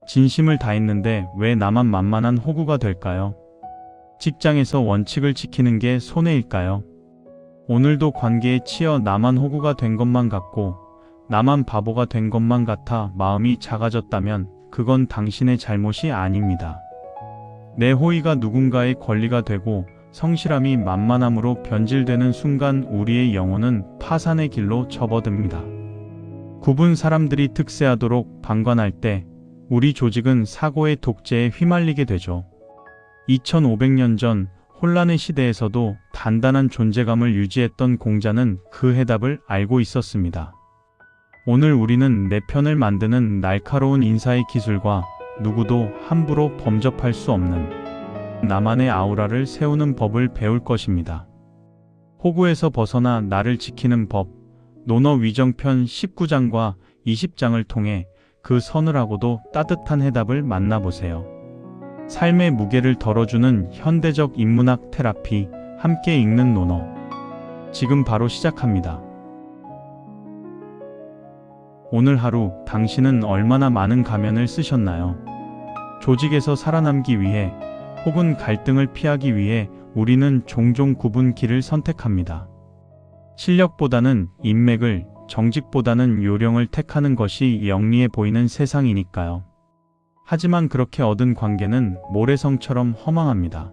진심을 다했는데 왜 나만 만만한 호구가 될까요? 직장에서 원칙을 지키는 게 손해일까요? 오늘도 관계에 치여 나만 호구가 된 것만 같고 나만 바보가 된 것만 같아 마음이 작아졌다면 그건 당신의 잘못이 아닙니다. 내 호의가 누군가의 권리가 되고 성실함이 만만함으로 변질되는 순간 우리의 영혼은 파산의 길로 접어듭니다. 굽은 사람들이 득세하도록 방관할 때 우리 조직은 사고의 독재에 휘말리게 되죠. 2500년 전 혼란의 시대에서도 단단한 존재감을 유지했던 공자는 그 해답을 알고 있었습니다. 오늘 우리는 내 편을 만드는 날카로운 인사의 기술과 누구도 함부로 범접할 수 없는 나만의 아우라를 세우는 법을 배울 것입니다. 호구에서 벗어나 나를 지키는 법, 논어위정편 19장과 20장을 통해 그 서늘하고도 따뜻한 해답을 만나보세요. 삶의 무게를 덜어주는 현대적 인문학 테라피, 함께 읽는 논어. 지금 바로 시작합니다. 오늘 하루 당신은 얼마나 많은 가면을 쓰셨나요? 조직에서 살아남기 위해 혹은 갈등을 피하기 위해 우리는 종종 굽은 길을 선택합니다. 실력보다는 인맥을, 정직보다는 요령을 택하는 것이 영리해 보이는 세상이니까요. 하지만 그렇게 얻은 관계는 모래성처럼 허망합니다.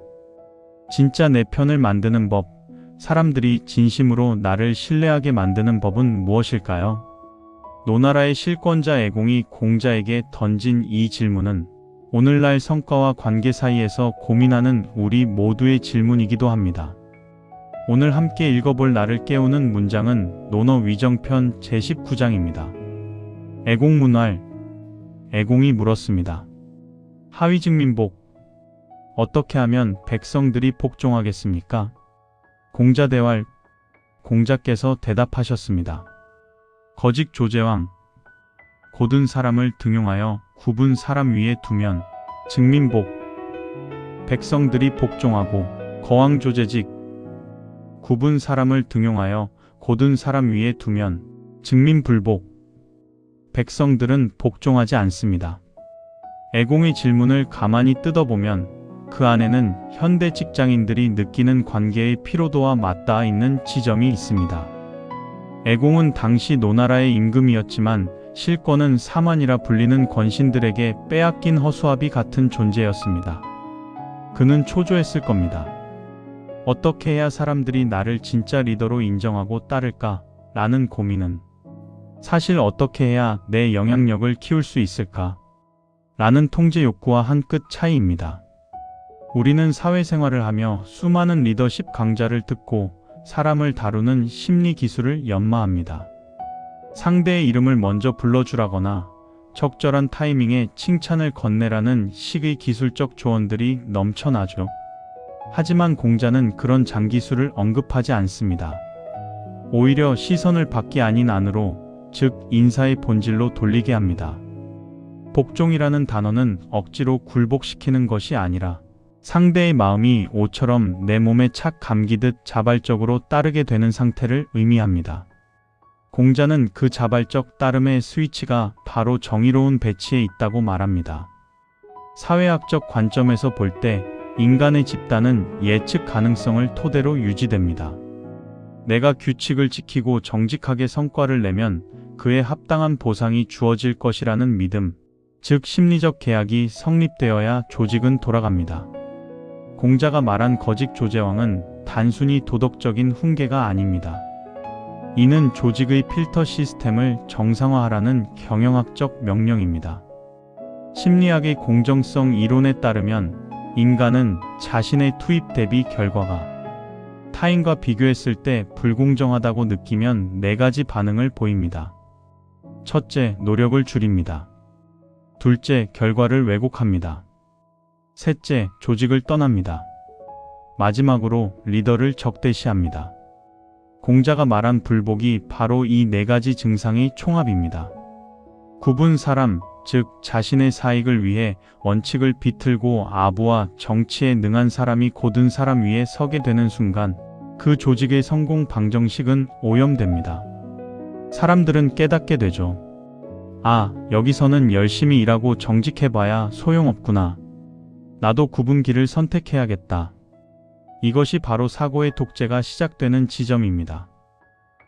진짜 내 편을 만드는 법, 사람들이 진심으로 나를 신뢰하게 만드는 법은 무엇일까요? 노나라의 실권자 애공이 공자에게 던진 이 질문은 오늘날 성과와 관계 사이에서 고민하는 우리 모두의 질문이기도 합니다. 오늘 함께 읽어볼 나를 깨우는 문장은 논어위정편 제19장입니다. 애공문활. 애공이 물었습니다. 하위증민복. 어떻게 하면 백성들이 복종하겠습니까? 공자대활. 공자께서 대답하셨습니다. 거직 조제왕. 고든 사람을 등용하여 굽은 사람 위에 두면 증민복. 백성들이 복종하고 거왕 조제직. 굽은 사람을 등용하여 고든 사람 위에 두면 증민불복. 백성들은 복종하지 않습니다. 애공의 질문을 가만히 뜯어보면 그 안에는 현대 직장인들이 느끼는 관계의 피로도와 맞닿아 있는 지점이 있습니다. 애공은 당시 노나라의 임금이었지만 실권은 사만이라 불리는 권신들에게 빼앗긴 허수아비 같은 존재였습니다. 그는 초조했을 겁니다. 어떻게 해야 사람들이 나를 진짜 리더로 인정하고 따를까? 라는 고민은 사실 어떻게 해야 내 영향력을 키울 수 있을까? 라는 통제 욕구와 한 끗 차이입니다. 우리는 사회생활을 하며 수많은 리더십 강좌를 듣고 사람을 다루는 심리 기술을 연마합니다. 상대의 이름을 먼저 불러주라거나 적절한 타이밍에 칭찬을 건네라는 식의 기술적 조언들이 넘쳐나죠. 하지만 공자는 그런 장기술을 언급하지 않습니다. 오히려 시선을 밖이 아닌 안으로, 즉 인사의 본질로 돌리게 합니다. 복종이라는 단어는 억지로 굴복시키는 것이 아니라 상대의 마음이 오처럼 내 몸에 착 감기듯 자발적으로 따르게 되는 상태를 의미합니다. 공자는 그 자발적 따름의 스위치가 바로 정의로운 배치에 있다고 말합니다. 사회학적 관점에서 볼 때 인간의 집단은 예측 가능성을 토대로 유지됩니다. 내가 규칙을 지키고 정직하게 성과를 내면 그에 합당한 보상이 주어질 것이라는 믿음, 즉 심리적 계약이 성립되어야 조직은 돌아갑니다. 공자가 말한 거직 조제왕은 단순히 도덕적인 훈계가 아닙니다. 이는 조직의 필터 시스템을 정상화하라는 경영학적 명령입니다. 심리학의 공정성 이론에 따르면 인간은 자신의 투입 대비 결과가 타인과 비교했을 때 불공정하다고 느끼면 4가지 반응을 보입니다. 첫째, 노력을 줄입니다. 둘째, 결과를 왜곡합니다. 셋째, 조직을 떠납니다. 마지막으로 리더를 적대시합니다. 공자가 말한 불복이 바로 이 4가지 증상의 총합입니다. 굽은 사람, 즉 자신의 사익을 위해 원칙을 비틀고 아부와 정치에 능한 사람이 고든 사람 위에 서게 되는 순간 그 조직의 성공 방정식은 오염됩니다. 사람들은 깨닫게 되죠. 아, 여기서는 열심히 일하고 정직해봐야 소용없구나. 나도 굽은 길을 선택해야겠다. 이것이 바로 사고의 독재가 시작되는 지점입니다.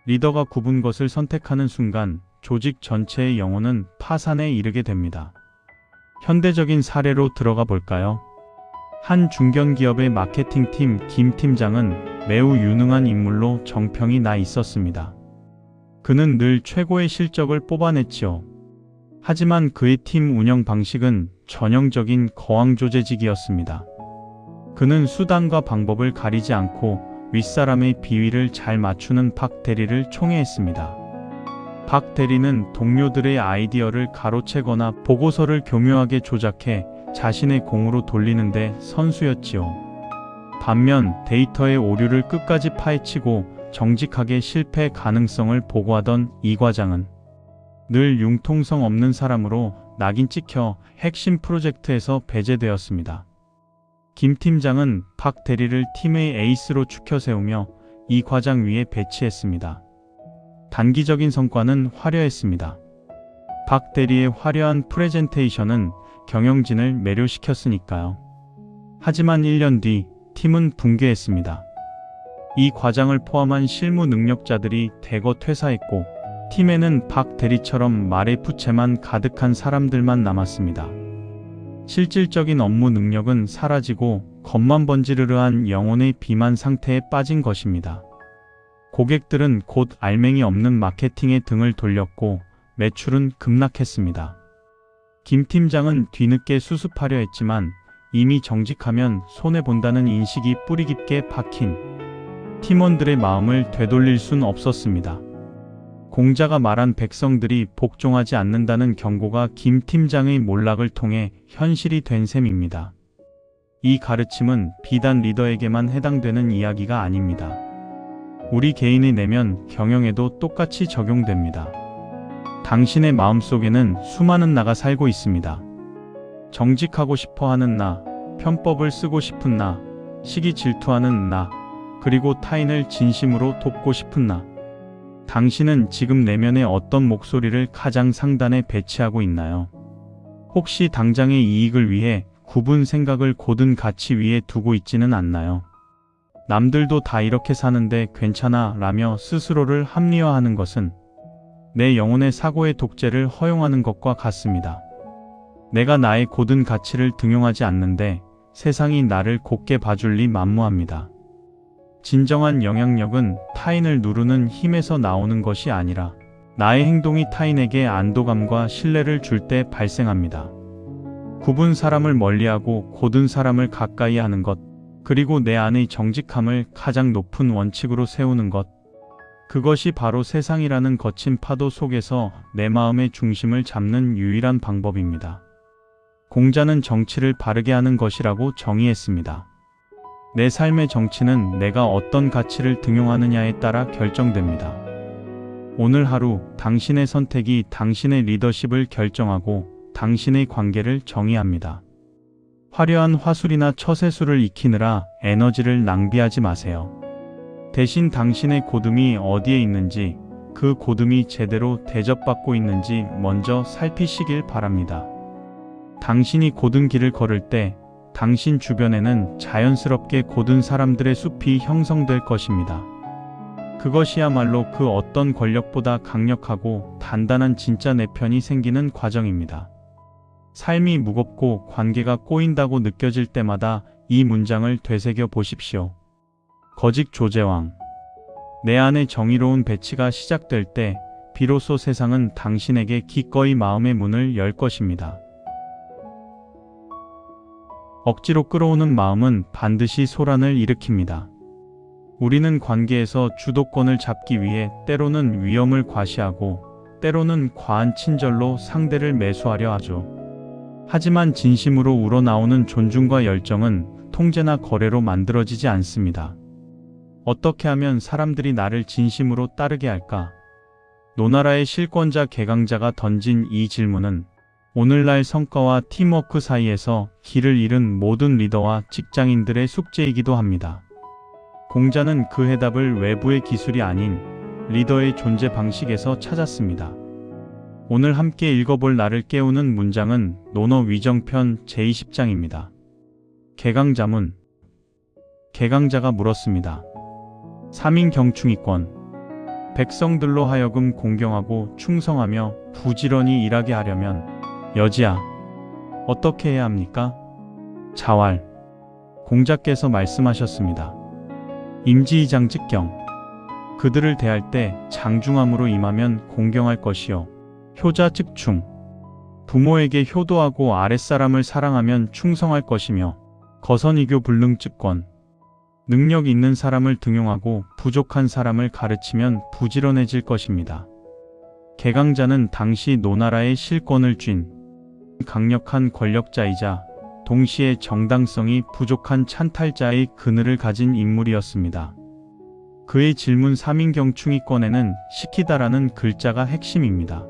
리더가 굽은 것을 선택하는 순간 조직 전체의 영혼은 파산에 이르게 됩니다. 현대적인 사례로 들어가 볼까요? 한 중견기업의 마케팅팀 김 팀장은 매우 유능한 인물로 정평이 나 있었습니다. 그는 늘 최고의 실적을 뽑아냈지요. 하지만 그의 팀 운영 방식은 전형적인 거왕조재직이었습니다. 그는 수단과 방법을 가리지 않고 윗사람의 비위를 잘 맞추는 박 대리를 총애했습니다. 박 대리는 동료들의 아이디어를 가로채거나 보고서를 교묘하게 조작해 자신의 공으로 돌리는데 선수였지요. 반면 데이터의 오류를 끝까지 파헤치고 정직하게 실패 가능성을 보고하던 이 과장은 늘 융통성 없는 사람으로 낙인 찍혀 핵심 프로젝트에서 배제되었습니다. 김 팀장은 박 대리를 팀의 에이스로 추켜 세우며 이 과장 위에 배치했습니다. 단기적인 성과는 화려했습니다. 박 대리의 화려한 프레젠테이션은 경영진을 매료시켰으니까요. 하지만 1년 뒤 팀은 붕괴했습니다. 이 과장을 포함한 실무 능력자들이 대거 퇴사했고 팀에는 박 대리처럼 말의 부채만 가득한 사람들만 남았습니다. 실질적인 업무 능력은 사라지고 겉만 번지르르한 영혼의 비만 상태에 빠진 것입니다. 고객들은 곧 알맹이 없는 마케팅에 등을 돌렸고 매출은 급락했습니다. 김 팀장은 뒤늦게 수습하려 했지만 이미 정직하면 손해본다는 인식이 뿌리 깊게 박힌 팀원들의 마음을 되돌릴 순 없었습니다. 공자가 말한 백성들이 복종하지 않는다는 경고가 김 팀장의 몰락을 통해 현실이 된 셈입니다. 이 가르침은 비단 리더에게만 해당되는 이야기가 아닙니다. 우리 개인의 내면 경영에도 똑같이 적용됩니다. 당신의 마음속에는 수많은 나가 살고 있습니다. 정직하고 싶어 하는 나, 편법을 쓰고 싶은 나, 시기 질투하는 나, 그리고 타인을 진심으로 돕고 싶은 나. 당신은 지금 내면의 어떤 목소리를 가장 상단에 배치하고 있나요? 혹시 당장의 이익을 위해 굽은 생각을 고든 가치 위에 두고 있지는 않나요? 남들도 다 이렇게 사는데 괜찮아 라며 스스로를 합리화하는 것은 내 영혼의 사고의 독재를 허용하는 것과 같습니다. 내가 나의 고든 가치를 등용하지 않는데 세상이 나를 곱게 봐줄 리 만무합니다. 진정한 영향력은 타인을 누르는 힘에서 나오는 것이 아니라 나의 행동이 타인에게 안도감과 신뢰를 줄 때 발생합니다. 굽은 사람을 멀리하고 고든 사람을 가까이 하는 것, 그리고 내 안의 정직함을 가장 높은 원칙으로 세우는 것, 그것이 바로 세상이라는 거친 파도 속에서 내 마음의 중심을 잡는 유일한 방법입니다. 공자는 정치를 바르게 하는 것이라고 정의했습니다. 내 삶의 정치는 내가 어떤 가치를 등용하느냐에 따라 결정됩니다. 오늘 하루 당신의 선택이 당신의 리더십을 결정하고 당신의 관계를 정의합니다. 화려한 화술이나 처세술을 익히느라 에너지를 낭비하지 마세요. 대신 당신의 고듬이 어디에 있는지, 그 고듬이 제대로 대접받고 있는지 먼저 살피시길 바랍니다. 당신이 고든 길을 걸을 때 당신 주변에는 자연스럽게 고든 사람들의 숲이 형성될 것입니다. 그것이야말로 그 어떤 권력보다 강력하고 단단한 진짜 내 편이 생기는 과정입니다. 삶이 무겁고 관계가 꼬인다고 느껴질 때마다 이 문장을 되새겨 보십시오. 거짓 조제왕. 내 안의 정의로운 배치가 시작될 때 비로소 세상은 당신에게 기꺼이 마음의 문을 열 것입니다. 억지로 끌어오는 마음은 반드시 소란을 일으킵니다. 우리는 관계에서 주도권을 잡기 위해 때로는 위험을 과시하고 때로는 과한 친절로 상대를 매수하려 하죠. 하지만 진심으로 우러나오는 존중과 열정은 통제나 거래로 만들어지지 않습니다. 어떻게 하면 사람들이 나를 진심으로 따르게 할까? 노나라의 실권자 개강자가 던진 이 질문은 오늘날 성과와 팀워크 사이에서 길을 잃은 모든 리더와 직장인들의 숙제이기도 합니다. 공자는 그 해답을 외부의 기술이 아닌 리더의 존재 방식에서 찾았습니다. 오늘 함께 읽어볼 나를 깨우는 문장은 논어 위정편 제20장입니다. 개강자문. 개강자가 물었습니다. 삼인경충이권. 백성들로 하여금 공경하고 충성하며 부지런히 일하게 하려면 여지야 어떻게 해야 합니까? 자왈. 공자께서 말씀하셨습니다. 임지이장 즉경. 그들을 대할 때 장중함으로 임하면 공경할 것이요. 효자 즉충. 부모에게 효도하고 아랫사람을 사랑하면 충성할 것이며 거선이교 불능즉권. 능력 있는 사람을 등용하고 부족한 사람을 가르치면 부지런해질 것입니다. 개강자는 당시 노나라의 실권을 쥔 강력한 권력자이자 동시에 정당성이 부족한 찬탈자의 그늘을 가진 인물이었습니다. 그의 질문 삼인경충이권에는 시키다라는 글자가 핵심입니다.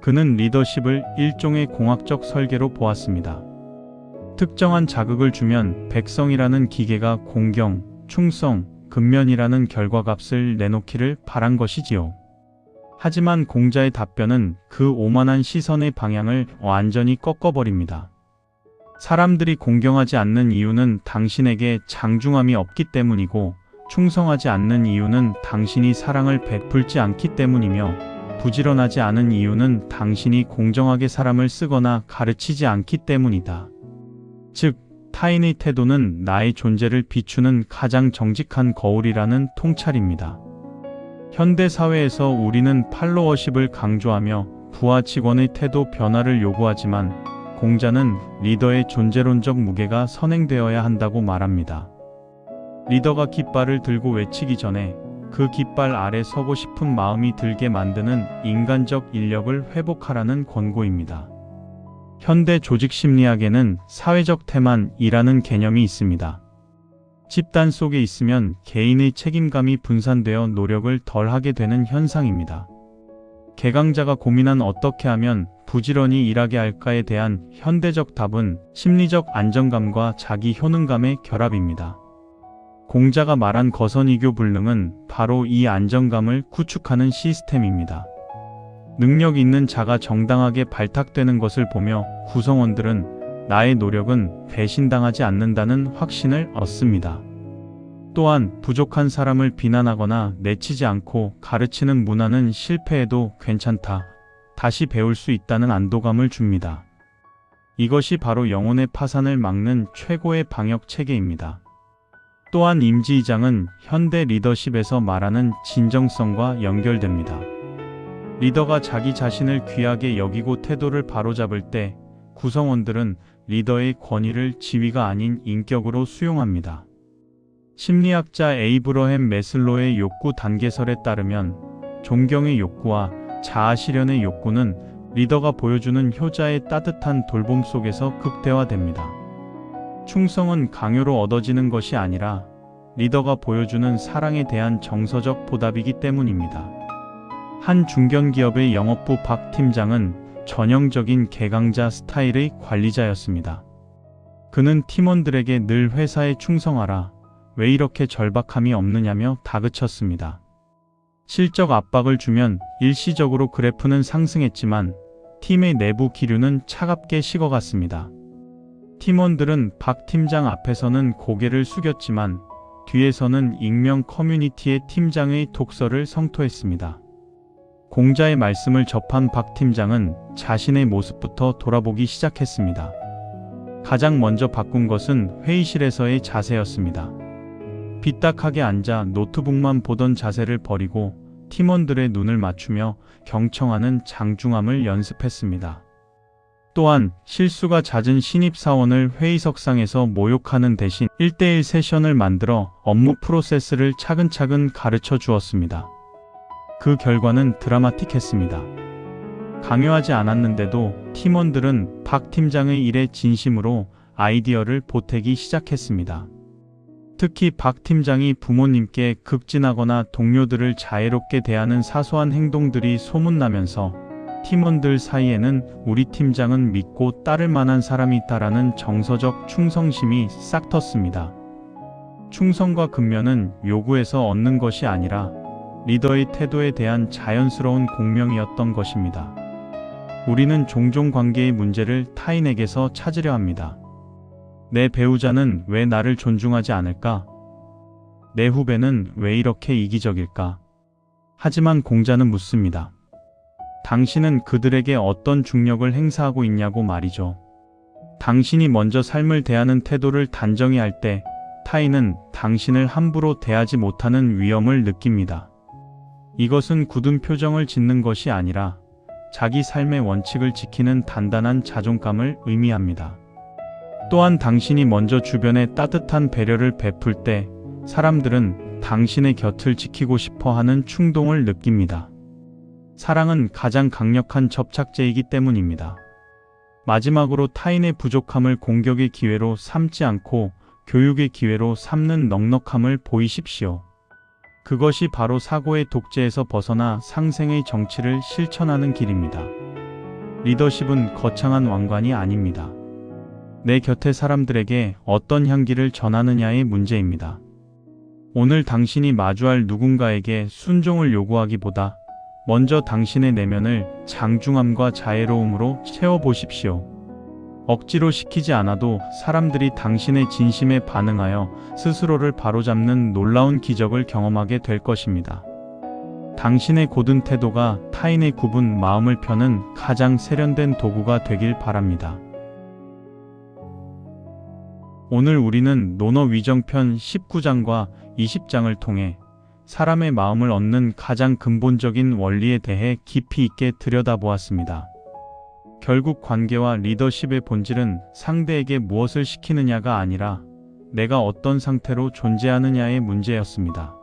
그는 리더십을 일종의 공학적 설계로 보았습니다. 특정한 자극을 주면 백성이라는 기계가 공경, 충성, 근면이라는 결과값을 내놓기를 바란 것이지요. 하지만 공자의 답변은 그 오만한 시선의 방향을 완전히 꺾어버립니다. 사람들이 공경하지 않는 이유는 당신에게 장중함이 없기 때문이고 충성하지 않는 이유는 당신이 사랑을 베풀지 않기 때문이며 부지런하지 않은 이유는 당신이 공정하게 사람을 쓰거나 가르치지 않기 때문이다. 즉, 타인의 태도는 나의 존재를 비추는 가장 정직한 거울이라는 통찰입니다. 현대 사회에서 우리는 팔로워십을 강조하며 부하 직원의 태도 변화를 요구하지만 공자는 리더의 존재론적 무게가 선행되어야 한다고 말합니다. 리더가 깃발을 들고 외치기 전에 그 깃발 아래 서고 싶은 마음이 들게 만드는 인간적 인력을 회복하라는 권고입니다. 현대 조직 심리학에는 사회적 태만이라는 개념이 있습니다. 집단 속에 있으면 개인의 책임감이 분산되어 노력을 덜 하게 되는 현상입니다. 개강자가 고민한 어떻게 하면 부지런히 일하게 할까에 대한 현대적 답은 심리적 안정감과 자기 효능감의 결합입니다. 공자가 말한 거선이교 불능은 바로 이 안정감을 구축하는 시스템입니다. 능력 있는 자가 정당하게 발탁되는 것을 보며 구성원들은 나의 노력은 배신당하지 않는다는 확신을 얻습니다. 또한 부족한 사람을 비난하거나 내치지 않고 가르치는 문화는 실패해도 괜찮다, 다시 배울 수 있다는 안도감을 줍니다. 이것이 바로 영혼의 파산을 막는 최고의 방역 체계입니다. 또한 임지이장은 현대 리더십에서 말하는 진정성과 연결됩니다. 리더가 자기 자신을 귀하게 여기고 태도를 바로잡을 때 구성원들은 리더의 권위를 지위가 아닌 인격으로 수용합니다. 심리학자 에이브러햄 매슬로의 욕구 단계설에 따르면 존경의 욕구와 자아 실현의 욕구는 리더가 보여주는 효자의 따뜻한 돌봄 속에서 극대화됩니다. 충성은 강요로 얻어지는 것이 아니라 리더가 보여주는 사랑에 대한 정서적 보답이기 때문입니다. 한 중견기업의 영업부 박 팀장은 전형적인 개강자 스타일의 관리자였습니다. 그는 팀원들에게 늘 회사에 충성하라, 왜 이렇게 절박함이 없느냐며 다그쳤습니다. 실적 압박을 주면 일시적으로 그래프는 상승했지만 팀의 내부 기류는 차갑게 식어갔습니다. 팀원들은 박 팀장 앞에서는 고개를 숙였지만 뒤에서는 익명 커뮤니티의 팀장의 독서를 성토했습니다. 공자의 말씀을 접한 박 팀장은 자신의 모습부터 돌아보기 시작했습니다. 가장 먼저 바꾼 것은 회의실에서의 자세였습니다. 삐딱하게 앉아 노트북만 보던 자세를 버리고 팀원들의 눈을 맞추며 경청하는 장중함을 연습했습니다. 또한 실수가 잦은 신입사원을 회의석상에서 모욕하는 대신 1대1 세션을 만들어 업무 프로세스를 차근차근 가르쳐 주었습니다. 그 결과는 드라마틱했습니다. 강요하지 않았는데도 팀원들은 박 팀장의 일에 진심으로 아이디어를 보태기 시작했습니다. 특히 박 팀장이 부모님께 극진하거나 동료들을 자애롭게 대하는 사소한 행동들이 소문나면서 팀원들 사이에는 우리 팀장은 믿고 따를 만한 사람이 있다라는 정서적 충성심이 싹 텄습니다. 충성과 근면은 요구에서 얻는 것이 아니라 리더의 태도에 대한 자연스러운 공명이었던 것입니다. 우리는 종종 관계의 문제를 타인에게서 찾으려 합니다. 내 배우자는 왜 나를 존중하지 않을까? 내 후배는 왜 이렇게 이기적일까? 하지만 공자는 묻습니다. 당신은 그들에게 어떤 중력을 행사하고 있냐고 말이죠. 당신이 먼저 삶을 대하는 태도를 단정히 할 때 타인은 당신을 함부로 대하지 못하는 위험을 느낍니다. 이것은 굳은 표정을 짓는 것이 아니라 자기 삶의 원칙을 지키는 단단한 자존감을 의미합니다. 또한 당신이 먼저 주변에 따뜻한 배려를 베풀 때 사람들은 당신의 곁을 지키고 싶어 하는 충동을 느낍니다. 사랑은 가장 강력한 접착제이기 때문입니다. 마지막으로 타인의 부족함을 공격의 기회로 삼지 않고 교육의 기회로 삼는 넉넉함을 보이십시오. 그것이 바로 사고의 독재에서 벗어나 상생의 정치를 실천하는 길입니다. 리더십은 거창한 왕관이 아닙니다. 내 곁의 사람들에게 어떤 향기를 전하느냐의 문제입니다. 오늘 당신이 마주할 누군가에게 순종을 요구하기보다 먼저 당신의 내면을 장중함과 자애로움으로 채워보십시오. 억지로 시키지 않아도 사람들이 당신의 진심에 반응하여 스스로를 바로잡는 놀라운 기적을 경험하게 될 것입니다. 당신의 고든 태도가 타인의 굽은 마음을 펴는 가장 세련된 도구가 되길 바랍니다. 오늘 우리는 논어위정편 19장과 20장을 통해 사람의 마음을 얻는 가장 근본적인 원리에 대해 깊이 있게 들여다보았습니다. 결국 관계와 리더십의 본질은 상대에게 무엇을 시키느냐가 아니라 내가 어떤 상태로 존재하느냐의 문제였습니다.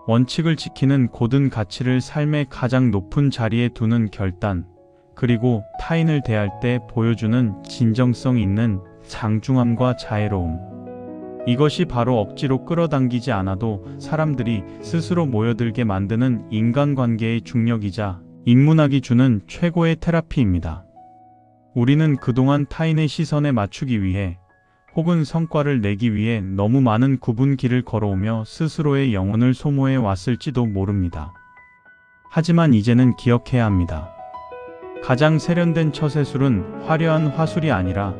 원칙을 지키는 고든 가치를 삶의 가장 높은 자리에 두는 결단, 그리고 타인을 대할 때 보여주는 진정성 있는 장중함과 자애로움. 이것이 바로 억지로 끌어당기지 않아도 사람들이 스스로 모여들게 만드는 인간관계의 중력이자 인문학이 주는 최고의 테라피입니다. 우리는 그동안 타인의 시선에 맞추기 위해 혹은 성과를 내기 위해 너무 많은 굽은 길을 걸어오며 스스로의 영혼을 소모해 왔을지도 모릅니다. 하지만 이제는 기억해야 합니다. 가장 세련된 처세술은 화려한 화술이 아니라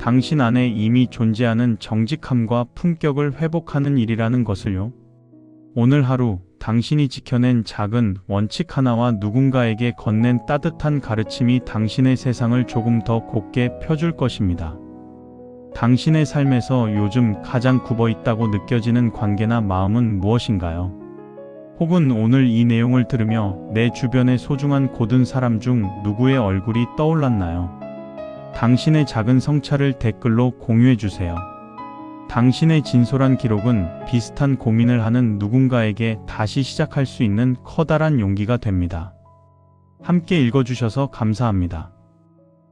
당신 안에 이미 존재하는 정직함과 품격을 회복하는 일이라는 것을요. 오늘 하루 당신이 지켜낸 작은 원칙 하나와 누군가에게 건넨 따뜻한 가르침이 당신의 세상을 조금 더 곱게 펴줄 것입니다. 당신의 삶에서 요즘 가장 굽어있다고 느껴지는 관계나 마음은 무엇인가요? 혹은 오늘 이 내용을 들으며 내 주변의 소중한 고든 사람 중 누구의 얼굴이 떠올랐나요? 당신의 작은 성찰을 댓글로 공유해주세요. 당신의 진솔한 기록은 비슷한 고민을 하는 누군가에게 다시 시작할 수 있는 커다란 용기가 됩니다. 함께 읽어주셔서 감사합니다.